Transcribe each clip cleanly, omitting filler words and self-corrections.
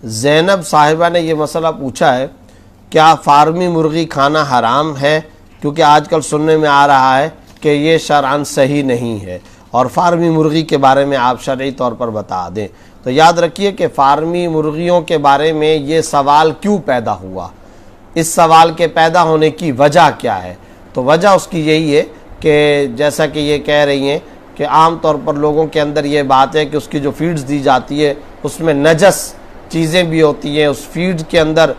زینب صاحبہ نے یہ مسئلہ پوچھا ہے، کیا فارمی مرغی کھانا حرام ہے؟ کیونکہ آج کل سننے میں آ رہا ہے کہ یہ شرعاً صحیح نہیں ہے، اور فارمی مرغی کے بارے میں آپ شرعی طور پر بتا دیں۔ تو یاد رکھیے کہ فارمی مرغیوں کے بارے میں یہ سوال کیوں پیدا ہوا، اس سوال کے پیدا ہونے کی وجہ کیا ہے؟ تو وجہ اس کی یہی ہے کہ جیسا کہ یہ کہہ رہی ہیں کہ عام طور پر لوگوں کے اندر یہ بات ہے کہ اس کی جو فیڈز دی جاتی ہے اس میں نجس چیزیں بھی ہوتی ہیں، اس فیڈ کے اندر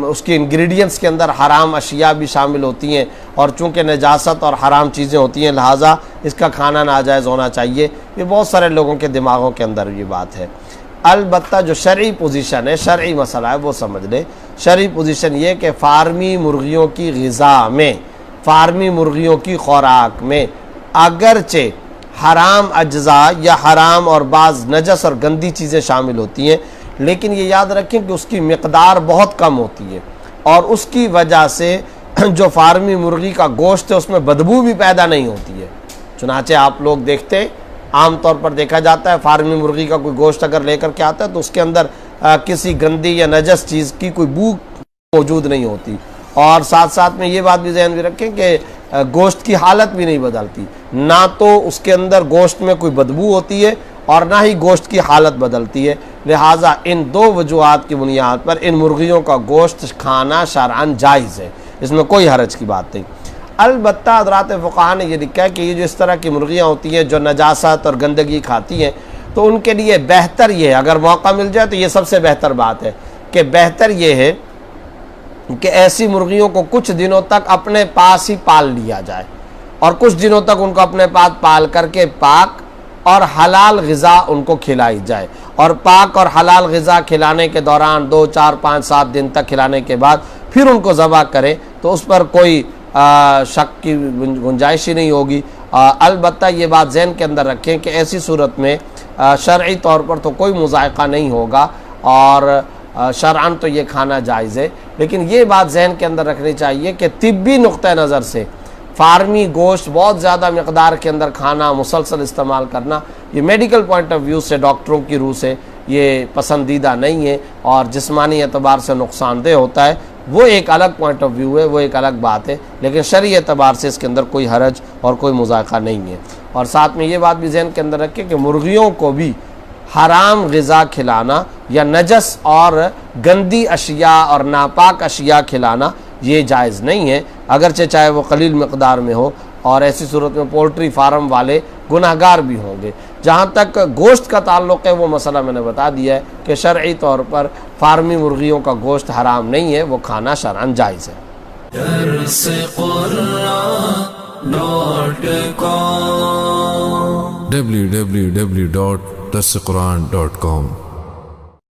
اس کے انگریڈینٹس کے اندر حرام اشیاء بھی شامل ہوتی ہیں، اور چونکہ نجاست اور حرام چیزیں ہوتی ہیں لہٰذا اس کا کھانا ناجائز ہونا چاہیے۔ یہ بہت سارے لوگوں کے دماغوں کے اندر یہ بات ہے۔ البتہ جو شرعی پوزیشن ہے، شرعی مسئلہ ہے، وہ سمجھ لیں۔ شرعی پوزیشن یہ کہ فارمی مرغیوں کی غذا میں، فارمی مرغیوں کی خوراک میں اگرچہ حرام اجزاء یا حرام اور بعض نجس اور گندی چیزیں شامل ہوتی ہیں، لیکن یہ یاد رکھیں کہ اس کی مقدار بہت کم ہوتی ہے، اور اس کی وجہ سے جو فارمی مرغی کا گوشت ہے اس میں بدبو بھی پیدا نہیں ہوتی ہے۔ چنانچہ آپ لوگ دیکھتے ہیں، عام طور پر دیکھا جاتا ہے فارمی مرغی کا کوئی گوشت اگر لے کر کے آتا ہے تو اس کے اندر کسی گندی یا نجس چیز کی کوئی بو موجود نہیں ہوتی، اور ساتھ ساتھ میں یہ بات بھی ذہن میں رکھیں کہ گوشت کی حالت بھی نہیں بدلتی، نہ تو اس کے اندر گوشت میں کوئی بدبو ہوتی ہے اور نہ ہی گوشت کی حالت بدلتی ہے۔ لہٰذا ان دو وجوہات کی بنیاد پر ان مرغیوں کا گوشت کھانا شرعاً جائز ہے، اس میں کوئی حرج کی بات نہیں۔ البتہ حضرات فقہا نے یہ لکھا ہے کہ یہ جو اس طرح کی مرغیاں ہوتی ہیں جو نجاست اور گندگی کھاتی ہیں، تو ان کے لیے بہتر یہ ہے، اگر موقع مل جائے تو یہ سب سے بہتر بات ہے کہ بہتر یہ ہے کہ ایسی مرغیوں کو کچھ دنوں تک اپنے پاس ہی پال لیا جائے، اور کچھ دنوں تک ان کو اپنے پاس پال کر کے پاک اور حلال غذا ان کو کھلائی جائے، اور پاک اور حلال غذا کھلانے کے دوران 2 4 5 7 دن تک کھلانے کے بعد پھر ان کو ذبح کرے تو اس پر کوئی شک کی گنجائش ہی نہیں ہوگی۔ البتہ یہ بات ذہن کے اندر رکھیں کہ ایسی صورت میں شرعی طور پر تو کوئی مذائقہ نہیں ہوگا، اور شرعاً تو یہ کھانا جائز ہے، لیکن یہ بات ذہن کے اندر رکھنی چاہیے کہ طبی نقطہ نظر سے فارمی گوشت بہت زیادہ مقدار کے اندر کھانا، مسلسل استعمال کرنا، یہ میڈیکل پوائنٹ آف ویو سے، ڈاکٹروں کی روح سے یہ پسندیدہ نہیں ہے، اور جسمانی اعتبار سے نقصان دہ ہوتا ہے، وہ ایک الگ پوائنٹ آف ویو ہے، وہ ایک الگ بات ہے، لیکن شرعی اعتبار سے اس کے اندر کوئی حرج اور کوئی مذائقہ نہیں ہے۔ اور ساتھ میں یہ بات بھی ذہن کے اندر رکھیں کہ مرغیوں کو بھی حرام غذا کھلانا یا نجس اور گندی اشیاء اور ناپاک اشیاء کھلانا یہ جائز نہیں ہے، اگرچہ چاہے وہ قلیل مقدار میں ہو، اور ایسی صورت میں پولٹری فارم والے گناہگار بھی ہوں گے۔ جہاں تک گوشت کا تعلق ہے وہ مسئلہ میں نے بتا دیا ہے کہ شرعی طور پر فارمی مرغیوں کا گوشت حرام نہیں ہے، وہ کھانا شرعاً جائز ہے۔ www.darsequran.com